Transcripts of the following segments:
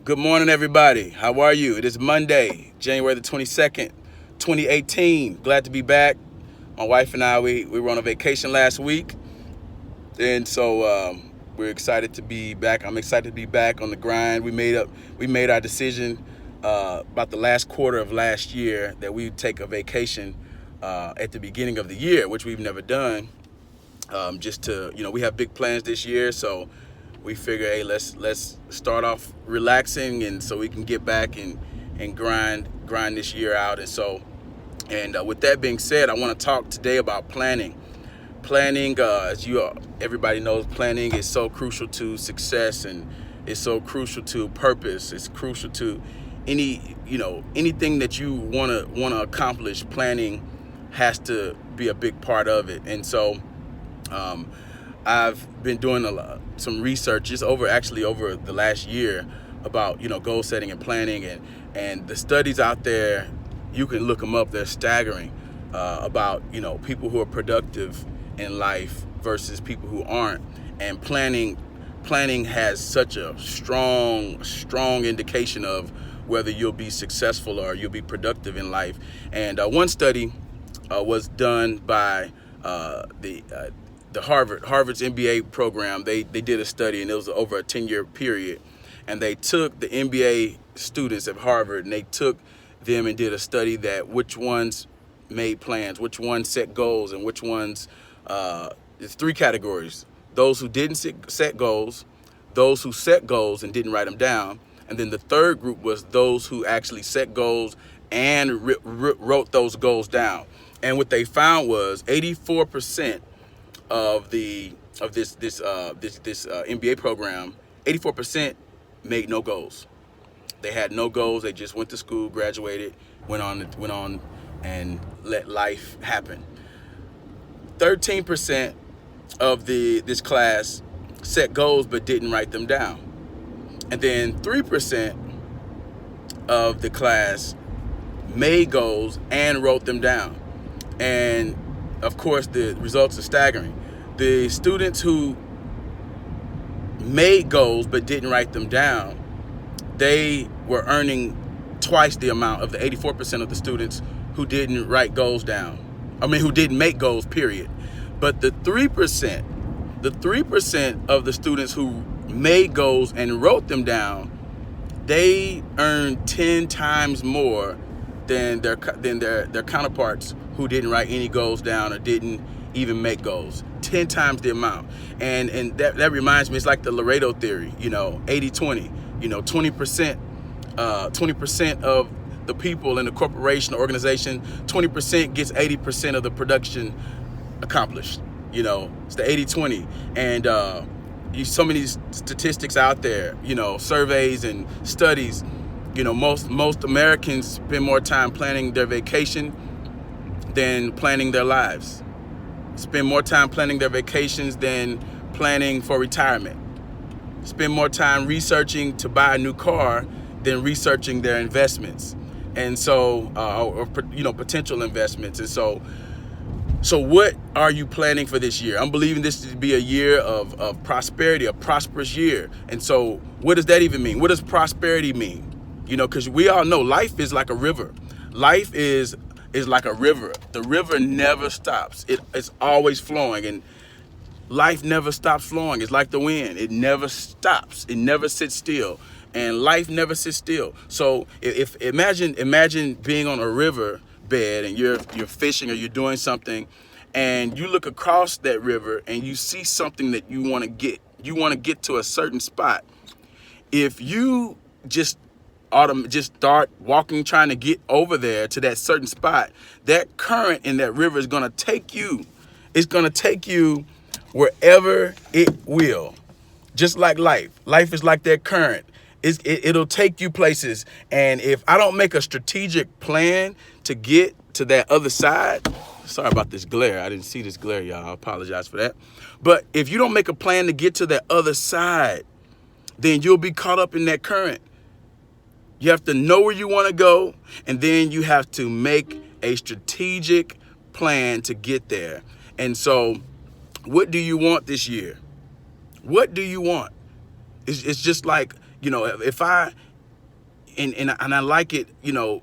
Good morning, everybody. How are you? It is Monday, January the 22nd, 2018. Glad to be back. My wife and I, we were on a vacation last week. And so we're excited to be back. I'm excited to be back on the grind. We made our decision about the last quarter of last year that we would take a vacation at the beginning of the year, which we've never done. Just to, we have big plans this year, so we figure, hey, let's start off relaxing, and so we can get back and grind this year out. And with that being said, I want to talk today about planning. Planning, everybody knows, planning is so crucial to success, and it's so crucial to purpose. It's crucial to anything that you want to accomplish. Planning has to be a big part of it. And so I've been doing some research just over the last year about goal setting and planning, and the studies out there, you can look them up. They're staggering about people who are productive in life versus people who aren't. And planning has such a strong indication of whether you'll be successful or you'll be productive in life. And one study was done by the Harvard's MBA program. They did a study, and it was over a 10-year period. And they took the MBA students at Harvard, and they took them and did a study that which ones made plans, which ones set goals, and which ones, it's three categories: those who didn't set goals, those who set goals and didn't write them down, and then the third group was those who actually set goals and wrote those goals down. And what they found was 84% of this MBA program, 84% made no goals. They had no goals. They just went to school, graduated, went on, and let life happen. 13% of this class set goals but didn't write them down, and then 3% of the class made goals and wrote them down. And of course, the results are staggering. The students who made goals but didn't write them down, they were earning twice the amount of the 84% of the students who didn't write goals down. Who didn't make goals, period. But the 3% of the students who made goals and wrote them down, they earned 10 times more than their counterparts who didn't write any goals down or didn't even make goals. 10 times the amount. And that reminds me, it's like the Pareto theory, 80-20. 20% of the people in the corporation or organization, 20% gets 80% of the production accomplished. It's the 80-20. And so many statistics out there, surveys and studies. Most Americans spend more time planning their vacation than planning their lives. Spend more time planning their vacations than planning for retirement. Spend more time researching to buy a new car than researching their investments, and so potential investments. And so what are you planning for this year? I'm believing this to be a year of prosperity, a prosperous year. And so what does that even mean? What does prosperity mean? Because we all know life is like a river. Life is like a river. The river never stops. It's always flowing, and life never stops flowing. It's like the wind. It never stops. It never sits still, and life never sits still. So if imagine being on a river bed, and you're fishing or you're doing something, and you look across that river and you see something that you want to get to a certain spot. If you just start walking, trying to get over there to that certain spot, that current in that river is going to take you. It's going to take you wherever it will. Just like life. Life is like that current. It'll take you places. And if I don't make a strategic plan to get to that other side, sorry about this glare. I didn't see this glare, y'all. I apologize for that. But if you don't make a plan to get to that other side, then you'll be caught up in that current. You have to know where you want to go, and then you have to make a strategic plan to get there. And so, what do you want this year? What do you want? It's just like, if I and I like it, you know,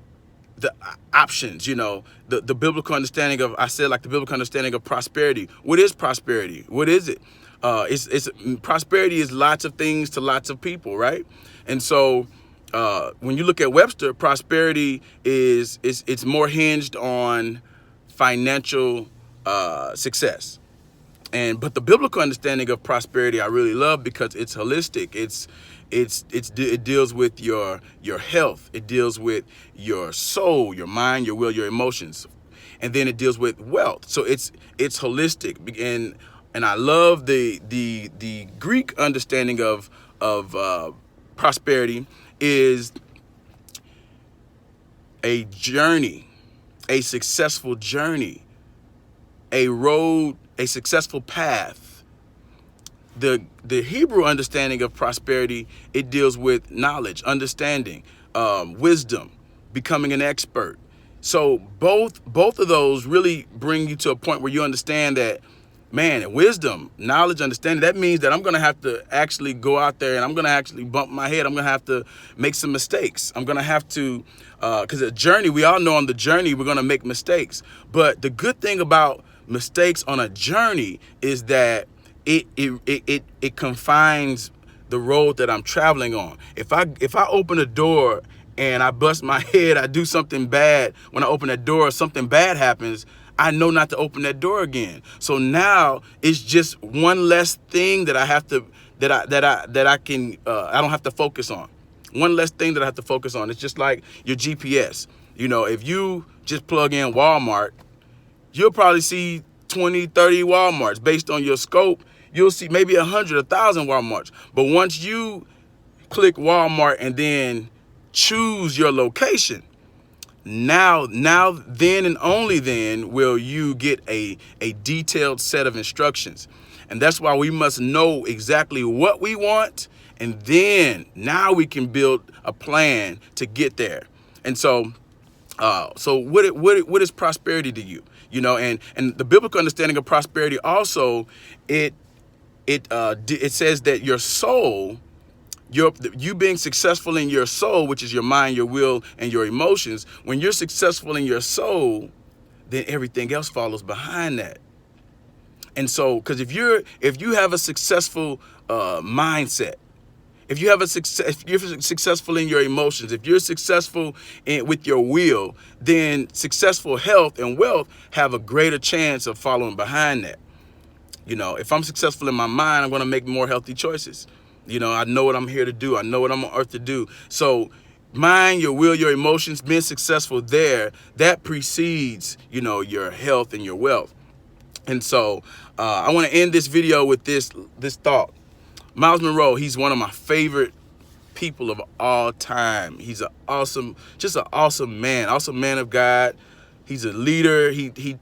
the options, you know, the biblical understanding of, I said, like, the biblical understanding of prosperity. What is prosperity? What is it? It's prosperity is lots of things to lots of people, right? And so when you look at Webster, prosperity it's more hinged on financial success. But the biblical understanding of prosperity I really love, because it's holistic. It deals with your health. It deals with your soul, your mind, your will, your emotions, and then it deals with wealth. So it's holistic. And I love the Greek understanding of prosperity is a journey, a successful journey, a road, a successful path. The Hebrew understanding of prosperity, it deals with knowledge, understanding, wisdom, becoming an expert. So both of those really bring you to a point where you understand that, man, wisdom, knowledge, understanding, that means that I'm going to have to actually go out there and I'm going to actually bump my head. I'm going to have to make some mistakes. I'm going to have to, because a journey, we all know on the journey, we're going to make mistakes. But the good thing about mistakes on a journey is that it confines the road that I'm traveling on. If I open a door and I bust my head, I do something bad, when I open that door, something bad happens, I know not to open that door again. So now it's just one less thing that I have to, I don't have to focus on. One less thing that I have to focus on. It's just like your GPS. You know, if you just plug in Walmart, you'll probably see 20, 30 Walmarts. Based on your scope, you'll see maybe 100, 1,000 Walmarts. But once you click Walmart and then choose your location, now then and only then will you get a detailed set of instructions. And that's why we must know exactly what we want, and then now we can build a plan to get there. And so what is prosperity to you? You know, and the biblical understanding of prosperity also, it says that your soul, you being successful in your soul, which is your mind, your will, and your emotions, when you're successful in your soul, then everything else follows behind that. And so, because if you have a successful mindset, if you're successful in your emotions, if you're successful with your will, then successful health and wealth have a greater chance of following behind that. You know, if I'm successful in my mind, I'm going to make more healthy choices. You know, I know what I'm here to do. I know what I'm on earth to do. So mind, your will, your emotions, being successful there, that precedes, you know, your health and your wealth. And so I want to end this video with this thought. Myles Munroe, he's one of my favorite people of all time. He's just an awesome man of God. He's a leader. He did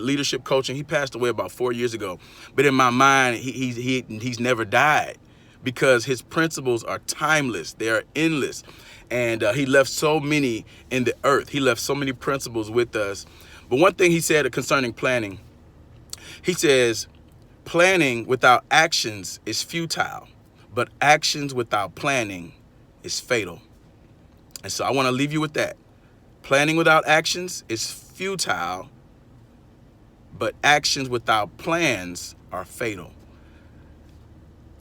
leadership coaching. He passed away about 4 years ago. But in my mind, he's never died, because his principles are timeless. They are endless. And he left so many in the earth. He left so many principles with us. But one thing he said concerning planning, he says, planning without actions is futile, but actions without planning is fatal. And so I want to leave you with that. Planning without actions is futile, but actions without plans are fatal.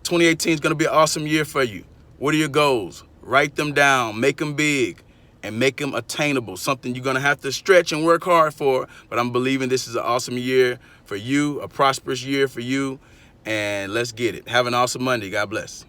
2018 is going to be an awesome year for you. What are your goals? Write them down, make them big, and make them attainable. Something you're going to have to stretch and work hard for, but I'm believing this is an awesome year for you, a prosperous year for you, and let's get it. Have an awesome Monday. God bless.